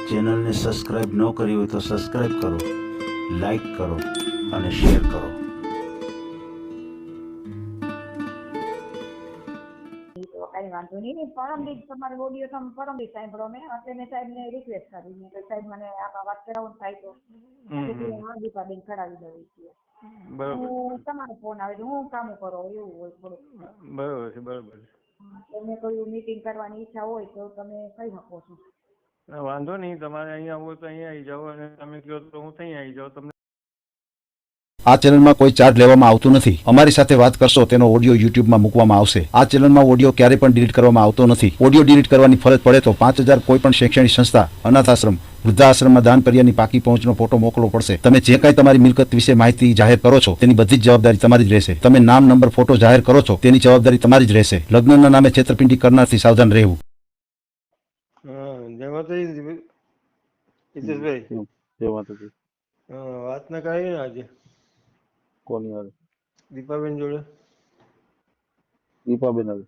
ચેનલને સબસ્ક્રાઇબ ન કરી હોય તો સબસ્ક્રાઇબ કરો, લાઈક કરો અને શેર કરો. કઈ વાંધો નહીં. પરમ દિવસ તમારો ઓડિયો તમે પરમ દિવસ સાંભળો મેં એટલે મેં સાહેબને રિક્વેસ્ટ કરી મેં કે સાહેબ મને આમાં વાત કરાવવાનું થાય તો હા દીપાબેન કરાવી દઉં છીએ. બરાબર. તમારો ફોન આવે તો હું કામ કરો એવું હોય થોડુંક. બરાબર છે, બરાબર છે. તમે કોઈ મીટિંગ કરવાની ઈચ્છા હોય તો તમે કહી શકો છો. વાંધો નહીં, તમારે અહીંયા આવવું તો અહીંયા આવી જાઓ અને તમે કહો તો હું ત્યાં આવી જાઉં. તમને આ ચેનલમાં કોઈ ચાર્જ લેવામાં આવતું નથી. અમારી સાથે વાત કરશો તેનો ઓડિયો યુટ્યુબમાં મૂકવામાં આવશે. આ ચેનલમાં ઓડિયો ક્યારે પણ ડિલીટ કરવામાં આવતો નથી. ઓડિયો ડિલીટ કરવાની ફરજ પડે તો 5,000 કોઈ પણ શૈક્ષણિક સંસ્થા, અનાથ આશ્રમ, વૃદ્ધાશ્રમમાં દાન કર્યાની પાકી પહોંચનો ફોટો મોકલવો પડશે. તમે જે કાંઈ તમારી મિલકત વિશે માહિતી જાહેર કરો છો તેની બધી જ જવાબદારી તમારી જ રહેશે. તમે નામ, નંબર, ફોટો જાહેર કરો છો તેની જવાબદારી તમારી જ રહેશે. લગ્નના નામે છેતરપિંડી કરનારથી સાવધાન રહેવું. જય માતાજી હિતેશભાઈ. જય માતાજી. વાત ના કરી ને આજે કોની હારે? દીપાબેન જોડે. દીપાબેન હારે?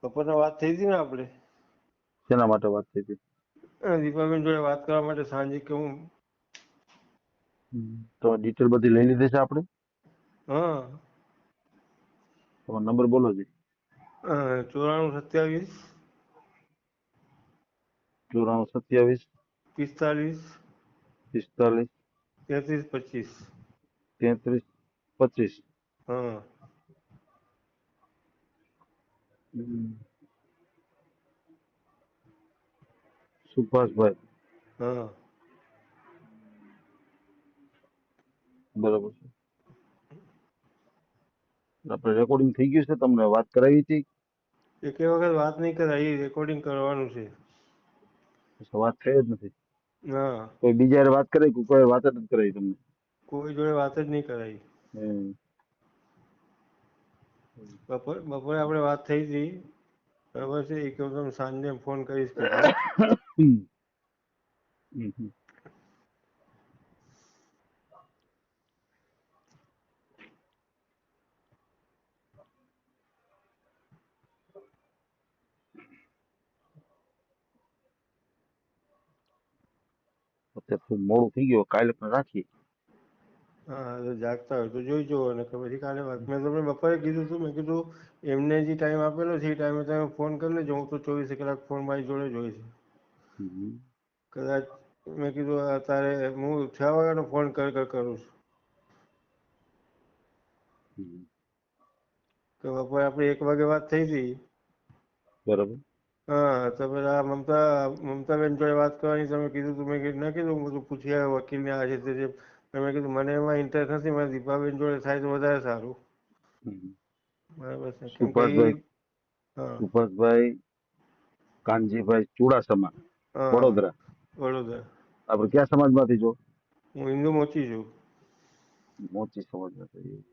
બપોરના વાત થઈ હતી ને આપણે. શેના માટે વાત થઈ હતી? દીપાબેન જોડે વાત કરવા માટે સાંજે કે હું તો ડિટેલ બધી લઈ લીધી છે આપણે? હા. તમારો નંબર બોલો જી. 94 27 94 45 45 33 25. 33 25. હા. સુભાષભાઈ. હા. બરાબર છે. આપણે રેકોર્ડિંગ થઈ ગયું છે, તમને વાત કરાવી હતી? એક વખત વાત નહીં કરાઈ, રેકોર્ડિંગ કરવાનું છે. વાત થઈ જ નથી. હા. કોઈ બીજા હારે વાત કરાઈ? કોઈ વાત જ નથી કરાઈ તમને? કોઈ જોડે વાત જ નહીં કરાઈ. બપોરે આપણે વાત થઈ હતી, બરાબર છે. એ કહું તમે સાંજે ફોન કરીશ કે અત્યારે થોડું મોડું થઈ ગયું, કાલે પણ રાખીએ. હા, તો જાગતા હોય તો જોઈ જુઓ અને પછી કાલે વાત. મેં તમને બપોરે કીધું હતું, મેં કીધું એમને જે ટાઈમ આપેલો છે એ ટાઈમે તમે ફોન કરી લેજો. હું તો 24 કલાક ફોન મારી જોડે જ હોય છે. કદાચ મેં કીધું અત્યારે હું 6 વાગ્યાનો ફોન કરું છું કે બપોરે આપણે 1 વાગે વાત થઈ હતી. બરાબર. હા, તો પેલા મમતાબેન જોડે વાત કરવાની તમે કીધું તું. મેં ના કીધું હું બધું પૂછી આવ્યો વકીલને આ છે તે છે. મેં કીધું મને એમાં ઇન્ટરેસ્ટ નથી, મારે દીપાબેન જોડે થાય તો વધારે સારું. બરાબર છે. કેમ કે સુભાષભાઈ કાનજીભાઈ ચુડાસમા, વડોદરા. વડોદરા. આપણે ક્યાં સમાજમાંથી છો? હું હિન્દુ મોચી છું. મોચી સમાજમાંથી.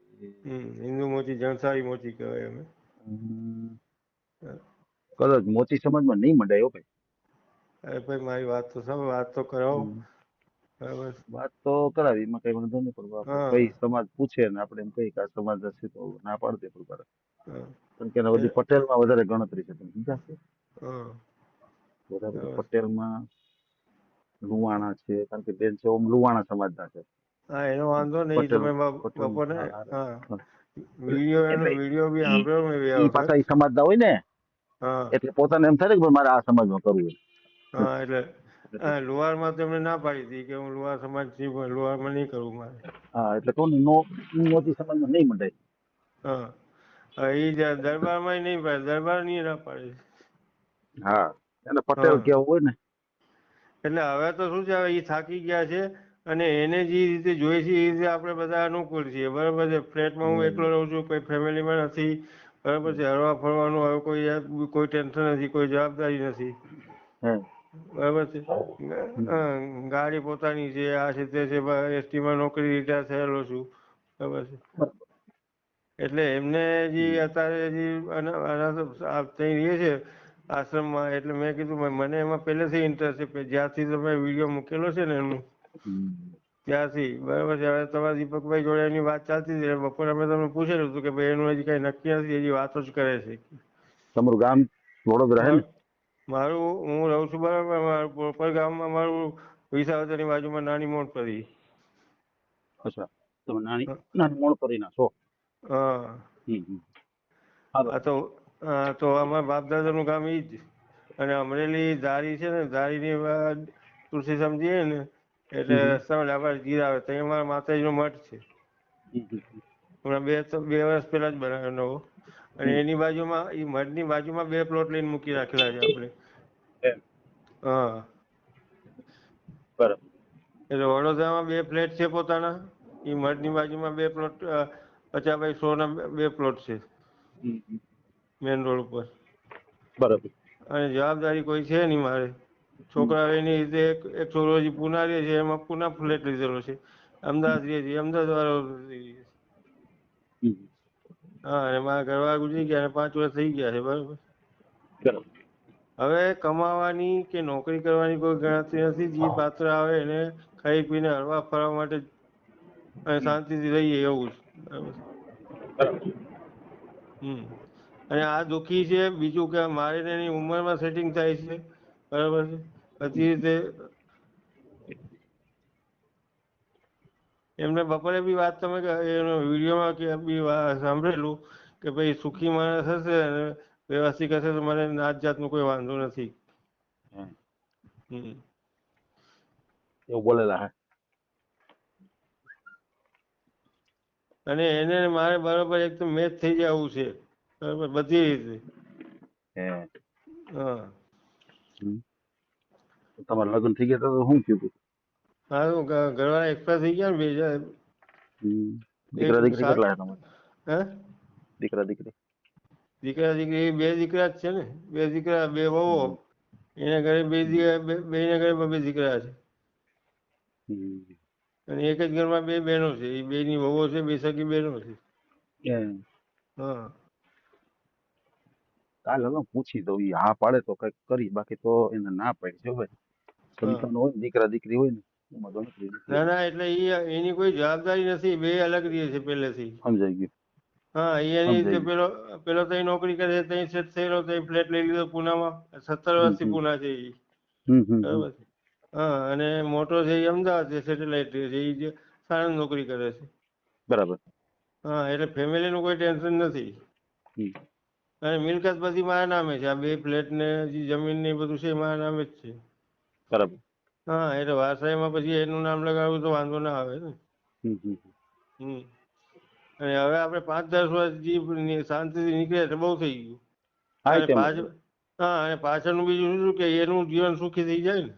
હિન્દુ મોચી, જણસારી મોચી કહેવાય અમે. કદાચ મોચી સમાજમાં નહીં મંડાયો ભાઈ. અરે ભાઈ મારી વાત તો સાંભળો, વાત તો કરાવો. બરાબર. વાત તો કરાવી, એમાં કઈ વાંધો નહીં. પણ કઈ સમાજ પૂછે ને આપણે એમ કઈ કે આ સમાજ હશે તો ના પાડી દે પણ કારણ કે બધી પટેલમાં વધારે ગણતરી છે. તમે સમજ્યા છે? બરાબર. પટેલમાં લુવાણા છે, કારણ કે બેન છે ઓમ લુવાણા સમાજના છે. હા, એનો વાંધો નહીં. તમે બપોરે વિડીયો બી સાંભળ્યો મેં બે ઈ વખત. પાછા ઈ સમાજના હોય ને, એટલે પોતાને એમ થાય કે મારે આ સમાજમાં કરવું. હા, એટલે લુહારમાં તમને ના પાડી હતી કે હું લુહાર સમાજ થી લુહારમાં નહીં કરું મારે. હા, એટલે કોણ મોચી સમાજમાં નહીં મંડાય. હા, એ દરબારમાં નહીં પાડે, દરબાર ની ના પાડે. હા, એને પટેલ કેવું હોય ને. એટલે હવે તો શું છે, હવે એ થાકી ગયા છે અને એને જે રીતે જોઈએ છે એ રીતે આપણે બધા અનુકૂળ છીએ. બરાબર છે. ફ્લેટમાં હું એકલો રહું છું, કોઈ ફેમિલીમાં નથી. બરાબર છે. હરવા ફરવાનું હવે કોઈ ટેન્શન નથી, કોઈ જવાબદારી નથી. બરાબર છે. ગાડી પોતાની છે, આ છે તે છે. એસટીમાં નોકરી રિટાયર થયેલો છું. બરાબર છે. એટલે એમને જે અત્યારે જે ત્યાં રહે છે આશ્રમમાં, એટલે મેં કીધું મને એમાં પહેલેથી ઇન્ટરેસ્ટ છે. જ્યારથી તમે વિડીયો મૂકેલો છે ને એમનું, ત્યારથી. બરાબર છે. હવે તમારા દીપકભાઈ જોડે એની વાત ચાલતી હતી. બપોરે અમે તમને પૂછેલું હતું કે ભાઈ એનું હજી કઈ નક્કી નથી, હજી વાતો જ કરે છે. તમારું ગામ વડોદરા હે ને? મારું હું રહું છું બરાબર, મારું પ્રોપર ગામમાં મારું વિસાવદરની બાજુમાં નાની મોણપરી. અચ્છા, તમે નાની નાની મોણપરીના છો? હા. હમ. હા આ તો અમારા બાપ દાદાનું ગામ ઈ જ. અને અમરેલી ધારી છે ને, ધારીની તુલસી સમજીએ ને એટલે રસ્તામાં ડાબા ગીર આવે ત્યાં અમારા માતાજીનો મઠ છે. હમણાં 2 વર્ષ પહેલા જ બનાવ્યો નવો. અને એની બાજુમાં એ મઠની બાજુમાં 2 પ્લોટ લઈને મૂકી રાખેલા છે આપણે. હા. બરાબર. એટલે વડોદરામાં 2 ફ્લેટ છે પોતાના. એ મઠની બાજુમાં 2 પ્લોટ 50x100 ના 2 પ્લોટ છે મેન રોડ ઉપર. બરાબર. અને જવાબદારી કોઈ છે નહીં મારે. છોકરા એની રીતે એક છોકરો હજી પૂના રહે છે, એમાં પૂના ફ્લેટ લીધેલો છે. અમદાવાદ રહે છે, અમદાવાદ વાળો હા. અને મારા ઘરવાળા ગુજરી ગયા અને 5 વર્ષ થઈ ગયા છે. બરાબર. બરાબર. હવે કમાવાની કે નોકરી કરવાની કોઈ ગણતરી નથી. જે પાત્ર આવે એને ખાઈ પીને હરવા ફરવા માટે અને શાંતિથી રહીએ એવું જ. બરાબર. અને આ દુઃખી છે. બીજું કે મારે એની ઉંમરમાં સેટિંગ થાય છે. બરાબર છે. બધી રીતે એમને બપોરે બી વાત તમે એનો વિડીયોમાં કે બી સાંભળેલું કે ભાઈ સુખી માણસ હશે અને વ્યવસ્થિત હશે તો મને નાત જાતનો કોઈ વાંધો નથી. એવું બોલેલા હે? અને એને મારે બરોબર એકદમ મેચ થઈ જવું છે. બરાબર, બધી રીતે. હા. તમારા લગ્ન થઈ ગયા તો શું થયું હતું? હા, ઘરવાળા એક્સપાયર થઈ ગયા ને દીકરા દીકરી કેટલા હે તમારે? હે? દીકરા દીકરી? દીકરા દીકરી 2 દીકરા જ છે ને. 2 દીકરા 2 વહુઓ. એના ઘરે 2 ઘરે 2 દીકરા છે. અને એક જ ઘરમાં 2 બહેનો છે. એ 2ની વહુઓ છે, 2 સગી બહેનો છે. હા. કાલે પૂછી દઉં, ઈ હા પાડે તો કઈક કરી, બાકી તો એને ના પાડી છે ભાઈ. સંતાન હોય ને, દીકરા દીકરી હોય ને એમાં ગણતરી નથી. ના ના, એટલે એની કોઈ જવાબદારી નથી. 2 અલગ રહે છે પહેલેથી. સમજાઈ ગયું. હા, એની રીતે પેલો તઈ નોકરી કરે છે, તઈ સેટ થયેલો, તઈ ફ્લેટ લઈ લીધો પુનામાં. 17 વર્ષથી પુના છે એ. બરાબર. હા, અને મોટો છે એ અમદાવાદ છે, સેટેલાઇટ રહે છે. એ સાણંદ નોકરી કરે છે. બરાબર. હા, એટલે ફેમિલીનું કોઈ ટેન્શન નથી. અને મિલકત બધી મારા નામે છે. આ 2 ફ્લેટ ને જે જમીન ને બધું છે એ મારા નામે જ છે. બરાબર. હા, એટલે વારસાઈમાં પછી એનું નામ લગાડવું તો વાંધો ના આવે ને. અને હવે આપણે 5-10 વર્ષ શાંતિથી નીકળે તો બહુ થઈ ગયું. અને અને પાછળનું બીજું શું કે એનું જીવન સુખી થઈ જાય ને.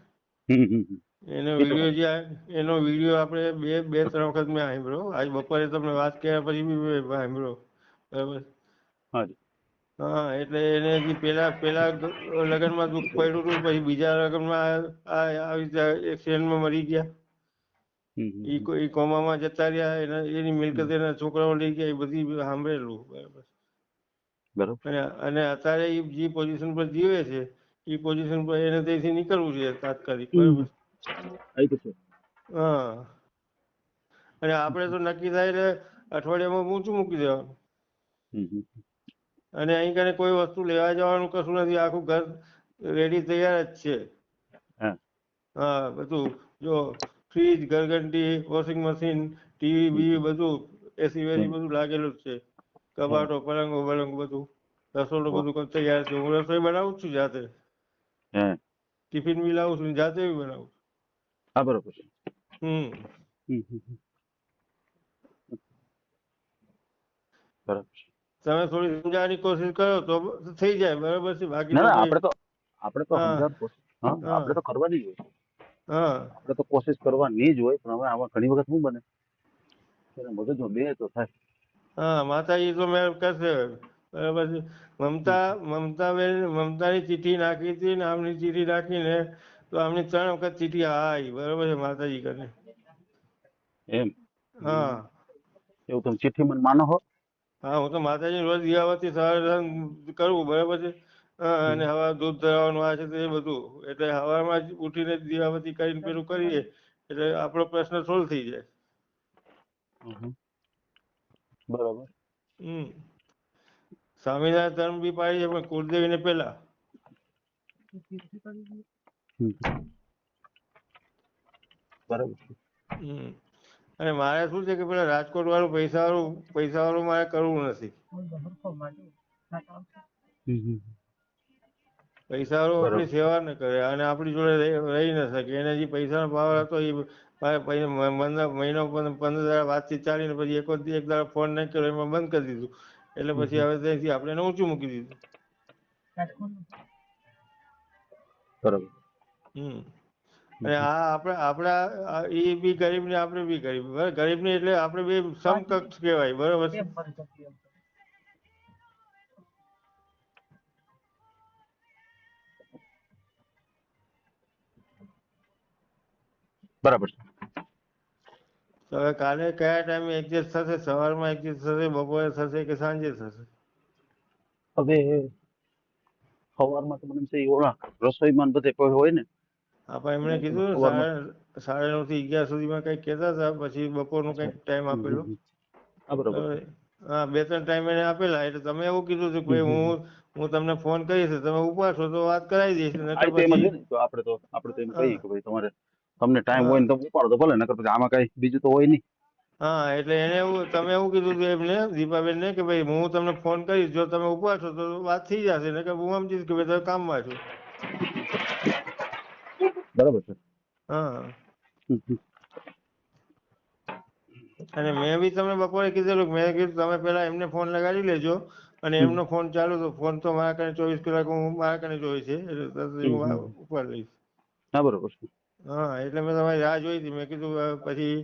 એનો વિડીયો આપણે 2-3 વખત મેં સાંભળ્યો. આજ બપોરે તમને વાત કર્યા પછી બી સાંભળ્યો. બરાબર. હા, એટલે એને પેલા લગ્નમાં દુઃખ પડ્યું હતું, પછી બીજા લગ્નમાં આવી રીતે એક્સિડન્ટમાં મરી ગયા. ઈ કોમામાં જતા રહ્યા. એની મિલકત એના છોકરાઓ લઈ ગયા. એ બધી સાંભળેલું. બરાબર. અને અત્યારે એ જે પોઝિશન પર જીવે છે એ પોઝિશન પર એને ત્યાંથી નીકળવું છે તાત્કાલિક. બરાબર. હા. અને આપણે તો નક્કી થાય એટલે અઠવાડિયામાં ઊંચું મૂકી દેવાનું. અને અહીં કને કોઈ વસ્તુ લેવા જવાનું કશું નથી. આખું ઘર રેડી તૈયાર જ છે. હા, બધું જો ફ્રીજ, ઘરઘંટી, વોશિંગ મશીન, ટીવી બીવી બધું, એસી વેસી બધું લાગેલું જ છે. કબાટો, પલંગો બલંગ બધું, રસોડું બધું તૈયાર છે. હું રસોઈ બનાવું જ છું જાતે. ટિફિન બી લાવું છું, જાતે બી બનાવું. હા, બરોબર. તમે થોડી સમજાવવાની કોશિશ કરો તો થઈ જાય. બરાબર છે. બાકી તો ના, કઈ આપણે તો સમજાવવાની કોશિશ આપણે તો કરવાની જ હોય. હા, આપણે તો કોશિશ કરવાની જ હોય. પણ હવે આમાં ઘણી વખત શું બને, મગજમાં બે તો થાય. હા, માતાજી તો મેં કરશે. બરાબર છે. મમતાની ચિઠ્ઠી નાખી હતી ને આમની ચિઠ્ઠી નાખીને તો આમની 3 વખત ચિઠ્ઠી આવી. બરાબર છે. માતાજી કરીને. એમ? હા. એવું તમે ચિઠ્ઠી મને માનો હો? હા, હું તો માતાજી રોજ દીવાબત્તી સવારે કરવું. બરાબર છે. અને હવા દૂધ ધરાવવાનું આ છે તો એ બધું. એટલે સવારમાં જ ઉઠીને દીવાબત્તી કરીને પેલું કરીએ એટલે આપણો પ્રશ્ન સોલ્વ થઈ જાય. બરાબર. સ્વામિનારાયણ ધર્મ બી પાળી છે, પણ કુળદેવીને પેલા. હમ. બરાબર છે. હમ. અને મારે શું છે કે પેલા રાજકોટ વાળું પૈસા વાળું મારે કરવું નથી. હમ, હમ. પૈસા વાળું બરાબર. આપણી સેવા ન કરે અને આપણી જોડે રહી ન શકે. એને જે પૈસાનો પાવર હતો એ મહિનો 15 દાડા વાતચીત ચાલીને પછી એક દાડો ફોન નહીં કર્યો એમાં બંધ કરી દીધું. એટલે પછી હવે ત્યાંથી આપણે એને ઊંચું મૂકી દીધું. બરાબર. હમ. અને આ આપણા એ બી ગરીબ ને આપણે બી ગરીબ. ગરીબ ને એટલે આપણે બે સમકક્ષ કહેવાય. બરોબર છે. બરાબર છે. તો હવે કાલે કયા ટાઈમે એડજસ્ટ થશે? સવારમાં એડજસ્ટ થશે, બપોરે થશે કે સાંજે થશે? હવે સવારમાં તો મને એમ છે ઓલા રસોઈમાં ને બધે કોઈ હોય ને આપણે એમણે કીધું ને સવારમાં. 9:30 થી 11 સુધીમાં કંઈક કહેતા હતા. પછી બપોરનું અચ્છા. કંઈક ટાઈમ હમ, હમ, આપેલો. હમ. હા, બરાબર છે. બરાબર. હા, 2-3 ટાઈમ એને આપેલા. એટલે તમે એવું કીધું હતું કે હમ, ભાઈ હમ, હમ. હું તમને ફોન કરીશ, તમે ઉપાડશો તો વાત કરાવી દઈશ. આ નકર તો એમ જ પછી હોય ને તો આપણે તો એમ હા કહીએ કે ભાઈ તમને ટાઈમ હોય હા ને તમે ઉપાડો તો ભલે, નકર પછી આમાં કઈ બીજું તો હોય નહીં. હા, એટલે તમે એવું કીધું હતું એમને, દીપાબેનને, કે ભાઈ હું તમને ફોન કરીશ, જો તમે ઉપાડશો તો વાત થઈ જશે. નકર હું સમજીશ કે ભાઈ તમે કામમાં છો. બરાબર છે. હા. હમ, હમ. અને મેં બી તમને બપોરે કીધેલું, મેં કીધું તમે પેલા એમને ફોન લગાડી લેજો. અને હમ, એમનો ફોન ચાલુ તો ફોન તો મારા કને 24 કલાક મારા કને જ હોય છે. એટલે તરત હમ, હું હમ. ઉપાડી લઈશ. હા, બરાબર છે. હા, એટલે મેં તમારી રાહ જોઈ હતી. મેં કીધું પછી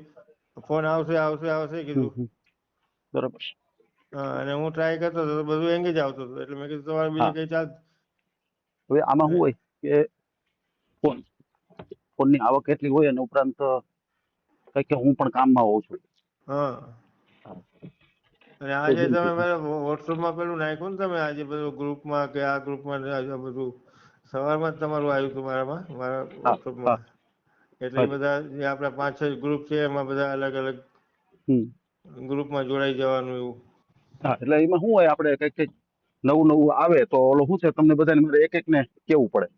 ફોન આવશે હમ, કીધું. હમ. બરાબર છે. હા, અને હું ટ્રાય કરતો હતો તો બધું એંગેજ આવતું હતું. એટલે મેં કીધું તમારે બીજું હા, કઈ ચાલ. હવે આમાં શું હોય કે ફોન ફોનની આવક એટલી હોય અને ઉપરાંત કઈ કે હું પણ કામમાં હોઉં છું. હા. હા. અને તો આજે જેમ તમે કે પેલા વોટ્સઅપમાં પેલું નાખ્યું ને, તમે આજે બધું ગ્રુપમાં કે આ ગ્રુપમાં આ બધું સવારમાં જ તમારું આવ્યું હતું મારા હા, હા, વોટ્સઅપમાં. એટલે હા એ જી. બધા જે આપણા 5-6 ગ્રુપ છે એમાં બધા અલગ અલગ હમ. ગ્રુપમાં જોડાઈ જવાનું એવું. હા, એટલે એમાં શું હોય આપણે કઈક નવું નવું આવે તો ઓલો શું છે તમને બધાને મારે એક એક ને કેવું પડે.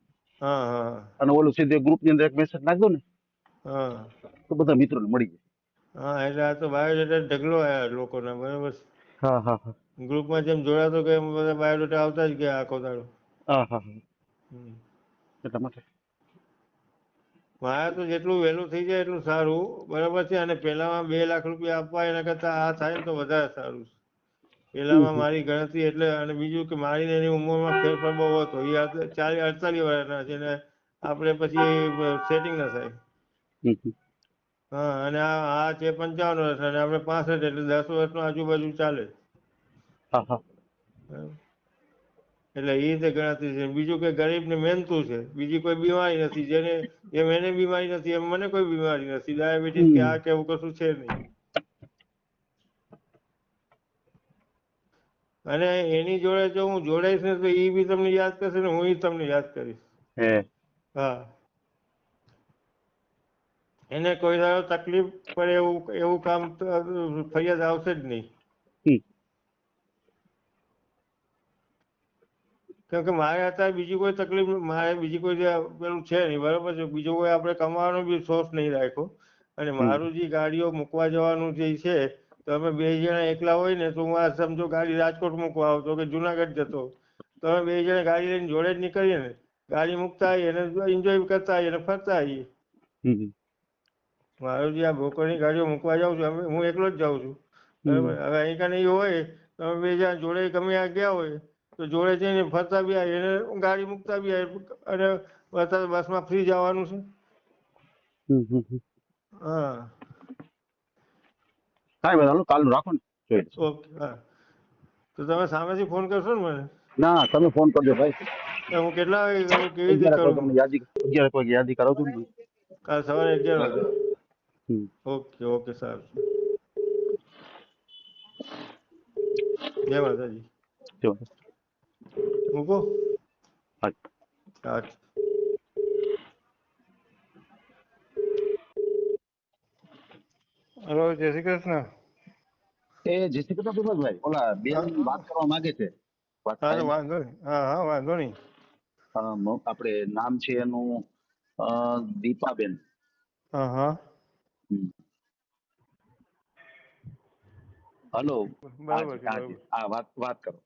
હા હા અને ઓલું સીધે ગ્રુપની અંદર એક મેસેજ નાખ દો ને હા તો બધા મિત્રોને મળી જાય. હા, એટલે આ તો બાયોડેટા ઢગલો આવ્યા લોકોના. બરાબર છે. હા, હા, હા, ગ્રુપમાં જેમ જોડાતો કે એમ બધા બાયોડેટા આવતા જ ગયા આખો દાડો. હા, હા, હા. હમ. એટલા માટે. મારે તો જેટલું વહેલું થઈ જાય એટલું સારું. બરાબર છે. અને પેલામાં 2 લાખ રૂપિયા આપવા એના કરતા આ થાય ને તો વધારે સારું છે. હમ, પેલામાં હમ, મારી ગણતરી એટલે, અને બીજું કે મારી ને એની ઉંમરમાં ફેરફાર બહુ હતો. એ 40-48 વર્ષના છે ને આપણે પછી સેટિંગ ના થાય. હમ, હમ. હા, અને આ છે 55 વર્ષના અને આપણે 65, એટલે 10 વર્ષનો આજુબાજુ ચાલે. હા, હા. બરાબર. એટલે એ રીતે ગણતરી છે. બીજું કે ગરીબને મહેનતું છે. બીજી કોઈ બીમારી નથી. જેમ એને બીમારી નથી એમ મને કોઈ બીમારી નથી. ડાયાબિટીસ કે હમ. આ કે એવું કશું છે નહીં. અને એની જોડે જો હું જોડાઈશ ને તો એ બી તમને યાદ કરશે ને હું તમને યાદ કરીશ. હે. હા. એને કોઈ દાડો તકલીફ પડે એવું કામ ફરિયાદ આવશે જ નહીં. હમ. કેમ કે મારે અત્યારે બીજી કોઈ તકલીફ, મારે બીજી કોઈ પેલું છે નહીં. બરાબર છે. બીજો કોઈ આપણે કમાવાનો બી સોર્સ નહીં રાખ્યો. અને હમ. મારું જે ગાડીઓ મૂકવા જવાનું જે છે, તો અમે 2 જણા એકલા હોય ને તો હું આ સમજો ગાડી રાજકોટ મૂકવા આવતો કે જુનાગઢ જતો. તો અમે 2 જણા ગાડી લઈને જોડે જ નીકળીએ ને. ગાડી મૂકતા આવીએ અને એન્જોય કરતા આવીએ અને ફરતા આવીએ. હમ. મારું જે આ બ્રોકરની ગાડીઓ મૂકવા જાઉં છું, હું એકલો જ જાઉં છું. હમ. બરાબર. હવે અહીં કાને એ હોય તો અમે 2 જણા જોડે ગમે ત્યાં ગયા હોય તો જોડે જઈને ફરતા બી આવીએ અને ગાડી મૂકતા બી આવીએ. અને બસમાં ફ્રી જવાનું છે. હમ. હમ. હા. કાંઈ વાંધો નહીં, કાલનું રાખો ને જોઈ લઈશું. ઓકે. હા, તો તમે સામેથી ફોન કરશો ને મને? ના, તમે ફોન કરજો ભાઈ. તો હું કેટલા વાગે કરું, કેવી રીતે 11 વાગે કરું? તમને 11 વાગે યાદી કરાવજો ને મને. કાલ સવારે 11 વાગે. હમ. ઓકે ઓકે, સારું. જય માતાજી. જો. મૂકો. હા. અચ્છા. હલો, જય શ્રી કૃષ્ણ. જય શ્રી કૃષ્ણ પ્રભાતભાઈ. ઓલા બેન હા વાત કરવા માંગે છે. વાત હા, થાય તો એમ. વાંધો નહીં. હા હા, વાંધો નહીં. આપણે નામ છે એનું દીપાબેન. હા હા હમ. હલો. બરાબર હાજી છે હાજી, બરાબર. હા વાત કરો.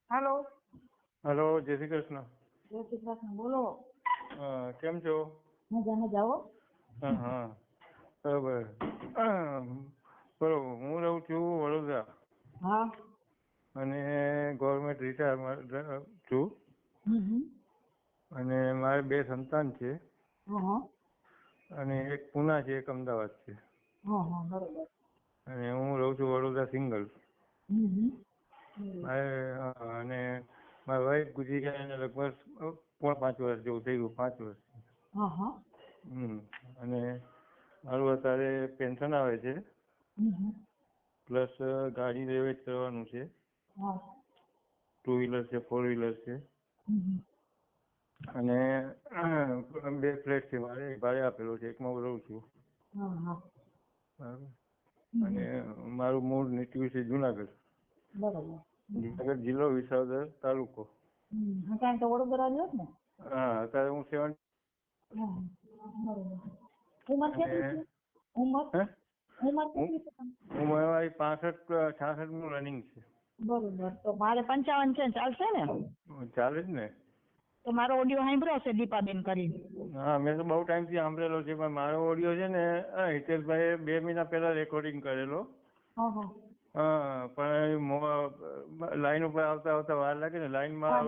હાલો, હલો, જય શ્રી કૃષ્ણ. જય શ્રી કૃષ્ણ. બોલો. કેમ છો? મજામાં જાઓ. હા હા બરાબર. બરોબર, હું રહું છું વડોદરા હા. અને ગવર્મેન્ટ રિટાયર છું હમ. અને મારે 2 સંતાન છે હા. અને એક પુના છે, એક અમદાવાદ છે હા, બરોબર. અને હું રહું છું વડોદરા સિંગલ. હમ. મારે અને મારી વાઈફ ગુજરી ગયા એને લગભગ 4-5 વર્ષ જેવું થઈ ગયું, 5 વર્ષ. હા. અને મારું અત્યારે પેન્શન આવે છે પ્લસ ગાડી લેવી જ કરવાનું છે. હા. 2 વ્હીલર છે, 4 વ્હીલર છે અને 2 ફ્લેટ છે મારે, ભાડે આપેલો છે, એકમાં હું રહું છું. બરાબર. અને મારું મૂળ નેટિવ છે જુનાગઢ. બરોબર. જુનાગઢ જિલ્લો, વિસાવદર તાલુકો. ત્યાં તો વડોદરા જ ને. હા, અત્યારે હું 7 બરોબર. ઉંમર કેટલી છે? ઉંમર હે કેટલી છે? મારી 65-66 રનિંગ છે. બરોબર. તો મારે 55 છે, ચાલશે ને? ચાલે જ ને. તો મારો ઓડિયો સાંભળ્યો હશે દીપાબેન કરીને. હા, મેં તો બહુ ટાઈમથી સાંભળેલો છે પણ મારો ઓડિયો છે ને હિતેશભાઈએ 2 મહિના પહેલા રેકોર્ડિંગ કરેલો. હા. હા, પણ લાઈન ઉપર આવતા વાર લાગે ને લાઈનમાં.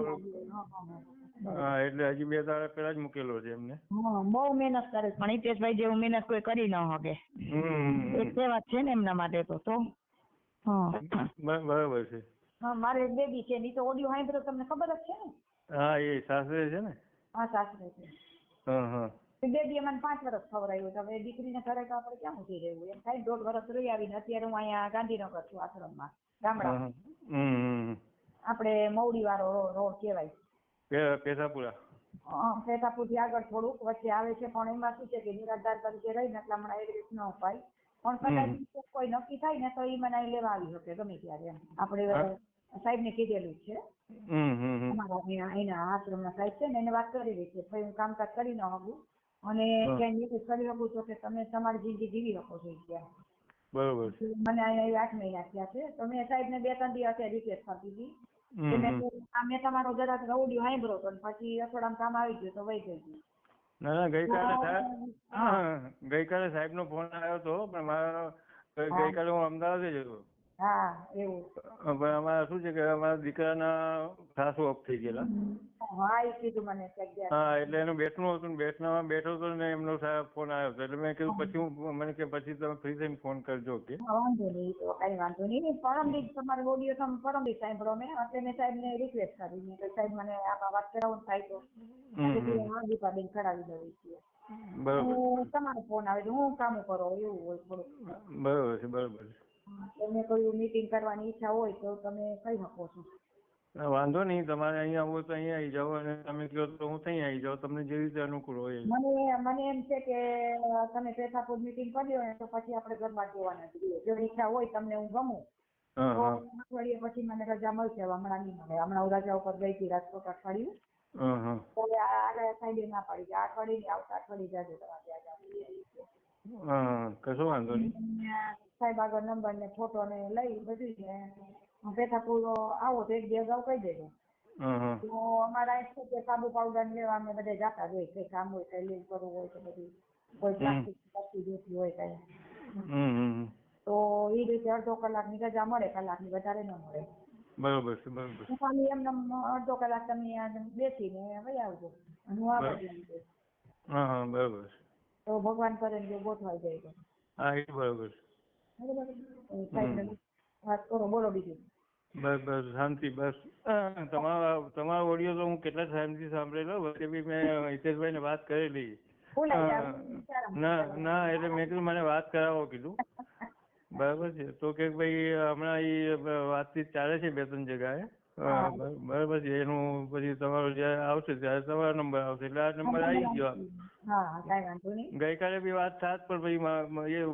હા, એટલે હજી 2 દાડા પહેલા જ મૂકેલો છે એમને. હા, બહુ મહેનત કરે છે પણ હિતેશભાઈ જેવું મહેનત કોઈ કરી ન શકે. એક સેવા છે ને એમના માટે તો. હા. બરાબર છે. હા, મારે એક બેબી છે, ની તો ઓડિયો સાંભળ્યો તમને ખબર જ છે ને. હા, એ સાસરે છે ને. હા, સાસરે છે. હા. બેબી મને 5 વર્ષ ખવડાવ્યું. હવે દીકરીને ઘરે તો આપણે ક્યાં મૂકી રહેવું, એમ થાય 1.5 વર્ષ રહી આવીને અત્યારે હું અહીંયા ગાંધીનગર છું, આશ્રમમાં, ગામડામાં. આપણે મવડી વાળો રોડ કહેવાય. પેશાપુરા. પેશાપુરથી આગળ થોડુંક વચ્ચે આવે છે પણ એમાં શું છે કે નિરાધાર તરીકે રહીને એટલે હમણાં એવી રીત ન અપાય. પણ કદાચ કોઈ નક્કી થાય ને તો એ મને અહીં લેવા આવી શકે ગમે ત્યારે એમ. આપણે સાહેબને કીધેલું છે. અમારા અહીંના આશ્રમના સાહેબ છે ને એને વાત કરેલી છે. ભાઈ હું કામકાજ કરી ન શકું અને ક્યાંય નિવેશ કરી શકું છો કે તમે તમારી જિંદગી જીવી શકો છો ત્યાં. બરોબર. મને અહીંયા 8 મહિના થયા છે તો મેં સાહેબને 2-3 દિવસ રિક્વેસ્ટ કરતી હતી કે મેં તમારો જરાક ઓડિયો સાંભળ્યો હતો પછી અઠવાડિયામાં કામ આવી ગયું તો વહી ગઈ. ના, ગઈકાલે સાહેબનો ફોન આવ્યો હતો પણ મારો ગઈકાલે હું અમદાવાદ જ હતો. હા, એવું. પણ અમારે શું છે કે અમારા દીકરાના સાસુ ઓફ થઈ ગયેલા. હા, એ કીધું મને. હા, એટલે એનું બેઠનું હતું ને બેઠનામાં બેઠો હતો ને એમનો ફોન આવ્યો હતો એટલે મેં કીધું પછી મને કે પછી તમે ફ્રી થઈને ફોન કરજો કે. વાંધો નહીં, તો કઈ વાંધો નહીં. પરમ દિવસ તમારો ઓડિયો તમે પરમ દિવસ સાંભળો મેં એટલે મેં સાહેબને રિક્વેસ્ટ કરી મેં કે સાહેબ મને આમાં વાત કરાવવાનું થાય તો દીપાબેન કરાવી દઉં છીએ. તમારો ફોન આવે છે, હું કામ કરો એવું હોય થોડુંક. બરોબર છે, બરોબર છે. તમે કોઈ મીટિંગ કરવાની ઈચ્છા હોય તો તમે કહી શકો છો. વાંધો નહીં, તમારે અહીંયા આવવું હોય તો અહીંયા આવી જાઓ અને તમે કહો તો હું ત્યાં આવી જાઉં, તમને જેવી રીતે અનુકૂળ હોય. મને એમ છે કે તમે પેશાપુર મીટિંગ કરી લો ને તો પછી આપણે ઘરમાં જોવાના છીએ. જો ઈચ્છા હોય તમને હું ગમું તો અઠવાડિયે પછી મને રજા મળશે. હમણાં નહીં મળે. હમણાં હું રજા ઉપર ગઈ હતી રાજકોટ અઠવાડિયું. તો આગળ સાહેબે ના પાડી કે અઠવાડિયે નહીં આવતા અઠવાડિયે જાજો તમારે ત્યાં. કશો વાંધો નહીં. સાહેબ આગળ નંબર ને ફોટો ને લઈ બધું ને પેશાપુર આવો તો 1 દિવસ અગાઉ કહી દેજો. તો અમારા શું કે સાબુ પાવડર લેવા અમે બધે જતા જ હોય. કઈ કામ હોય કઈ લીલ કરવું હોય તો બધું કોઈ પ્લાસ્ટિક વસ્તુ જોતી હોય કઈ તો એ રીતે અડધો કલાકની રજા મળે, કલાકની વધારે ન મળે. બરોબર છે, બરોબર. ખાલી એમને અડધો કલાક તમે બેસીને વહી આવજો અને હું આગળ જઈ દઈશ. હા, બરોબર છે. તો ભગવાન કરે ને જો ગોઠવાઈ જાય તો. હા, એ બરોબર છે. સાહેબને વાત કરો, બોલો બીજું. બસ શાંતિ. બસ તમારો ઓડિયો તો હું કેટલા ટાઈમથી સાંભળેલો. વચ્ચે બી મેં હિતેશભાઈને વાત કરેલી. ના, એટલે મેં કીધું મને વાત કરાવો કીધું. બરાબર છે. તો કે ભાઈ હમણાં એ વાતચીત ચાલે છે 2-3 જગ્યાએ. બરાબર છે. એનું પછી તમારો જ્યારે આવશે ત્યારે તમારો નંબર આવશે એટલે આ નંબર આવી ગયો. હા કાંઈ વાંધો નહીં. ગઈકાલે બી વાત થાત પણ પછી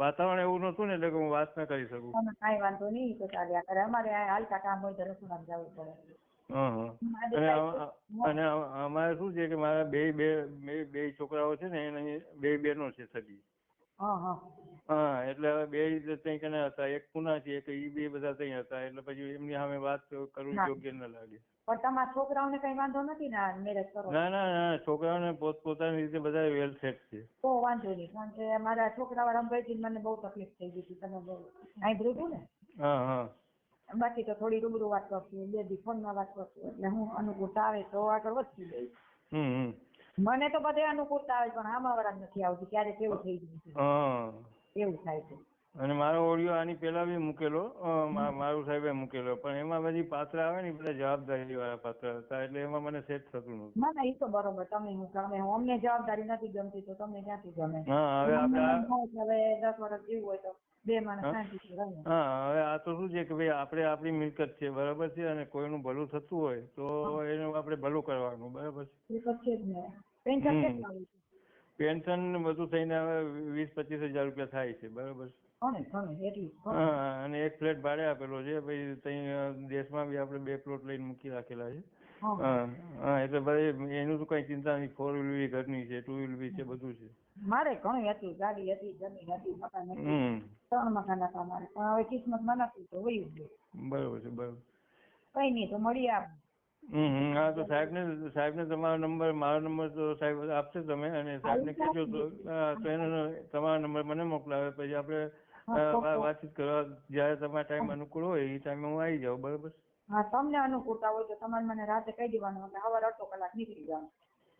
વાતાવરણ એવું નતું ને એટલે કે હું વાત ના કરી શકું. કાંઈ વાંધો નહીં, તો ચાલ્યા કરે. અમારે આ હાલતા કામ હોય તો રસોડામાં જવું પડે. અને અમારે શું છે કે મારા બે છોકરાઓ છે ને એને બે બહેનો છે સગી. હા એટલે હવે બે ત્યાં કને હતા, એક પુના છે, એક ઈ બે બધા ત્યાં હતા એટલે પછી એમની સામે વાત કરવું યોગ્ય ન લાગે. પણ તમારા છોકરાઓને કઈ વાંધો નથી ને મેરેજ કરો? ના છોકરાઓને પોતપોતાની રીતે બધા વેલ સેટ છે. તો વાંધો નહીં, કારણ કે મારા છોકરાઓ રંભાઈથી મને બહુ તકલીફ થઈ ગઈ હતી. તમે બહુ સાંભળ્યું હતું ને? હા. બાકી તો થોડી રૂબરૂ વાત કરશું, બે દી ફોનમાં વાત કરશું એટલે હું અનુકૂળતા આવે તો આગળ વધતી જઈશ. મને તો બધે અનુકૂળતા આવે પણ આમાં વાળા નથી આવતી, ક્યારેક કેવું થઈ જાય છે, એવું થાય છે. અને મારો ઓડિયો આની પેલા બી મૂકેલો, મારું સાહેબે મૂકેલો, પણ એમાં બધી પાત્ર આવે ને બધા જવાબદારી વાળા પાત્ર હતા એટલે એમાં મને સેટ થતું નતું. ના એ તો બરોબર, તમે હું ગમે, અમને જવાબદારી નથી ગમતી તો તમને ક્યાંથી ગમે? હવે આપણે 10 વર્ષ જીવવું હોય તો બે માણસ શાંતિથી રહે. હવે આ તો શું છે કે ભાઈ આપણે આપણી મિલકત છે, બરાબર છે, અને કોઈનું ભલું થતું હોય તો એનું આપણે ભલું કરવાનું, બરાબર છે. પેન્શન બધું થઈને હવે 20-25 હજાર રૂપિયા થાય છે, બરાબર છે. અને એક ફ્લેટ ભાડે આપેલો છે, ભાઈ ત્યાં દેશમાં બી આપણે 2 પ્લોટ લઈને મૂકી રાખેલા છે. એટલે ભાઈ એનું તો કઈ ચિંતા નહીં, 4 વ્હીલ ઘરની છે, 2 વ્હીલ બી છે, બધું છે. મારે ઘણી હતી, ગાડી હતી, જમીન હતી, મકાન હતું, 3 મકાન હતા મારે, પણ હવે કિસ્મતમાં નથી તો વયું ગયું. બરોબર છે, બરોબર. કઈ નહીં, તો મળીએ આપણે. હા તો સાહેબને તમારો નંબર, મારો નંબર તો સાહેબ આપશે તમે, અને સાહેબને કહેજો તો એનો તમારો નંબર મને મોકલાવે, પછી આપણે વાતચીત કરવા જયારે તમારા ટાઈમ અનુકૂળ હોય એ ટાઈમે હું આવી જાઉં, બરોબર? હા, તમને અનુકૂળતા હોય તો તમારે મને રાતે કહી દેવાનું, એટલે સવારે અડધો કલાક નીકળી જવાનું.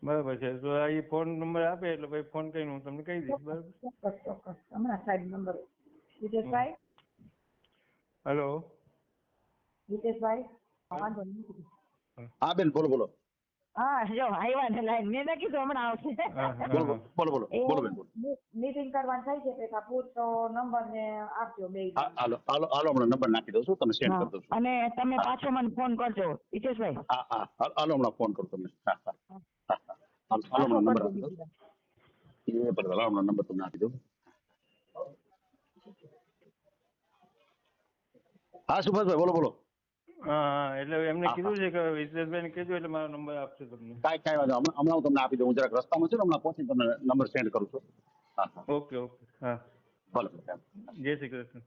બરાબર છે, તો આ ફોન નંબર આપે એટલે ભાઈ ફોન કરીને હું તમને કહી દઈશ, બરાબર? ચોક્કસ. હમણાં સાહેબ નંબર. હિતેશભાઈ. હેલો હિતેશભાઈ. વાંધો નહીં. હા બેન, બોલો. હા જો આવ્યા ને લાઈન, મેં કીધું હમણાં આવશે. બોલો બેન. મીટિંગ કરવાની થઈ છે પેલા પૂછતો નંબર ને આપજો બે. હાલો હમણાં નંબર નાખી દઉં છું, તમે સેન્ડ કરી દો. અને તમે પાછો મને ફોન કરજો હિતેશભાઈ. હા હાલો હમણાં ફોન કરું તમને. હાલો હમણાં નંબર આપી દો. હમણાં નંબર તમને આપી દઉં. હા સુભાષભાઈ બોલો. હા એટલે એમને કીધું છે કે વિશેષભાઈ ને કીધું એટલે મારો નંબર આપશે તમને. કાંઈ વાંધો, હમણાં હું તમને આપી દઉં. હું જરાક રસ્તામાં છું ને, હમણાં પહોંચી તમને નંબર સેન્ડ કરું છું. ઓકે હા ભલે. જય શ્રી કૃષ્ણ.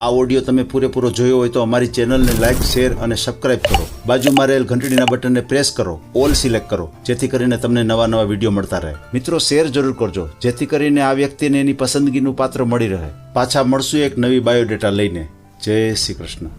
આ ઓડિયો તમે પૂરેપૂરો જોયો હોય તો અમારી ચેનલને લાઇક, શેર અને સબસ્ક્રાઇબ કરો. બાજુમાં રહેલ ઘંટડીના બટનને પ્રેસ કરો, ઓલ સિલેક્ટ કરો, જેથી કરીને તમને નવા વિડીયો મળતા રહે. મિત્રો શેર જરૂર કરજો, જેથી કરીને આ વ્યક્તિને એની પસંદગીનું પાત્ર મળી રહે. પાછા મળશું એક નવી બાયોડેટા લઈને. જય શ્રી કૃષ્ણ.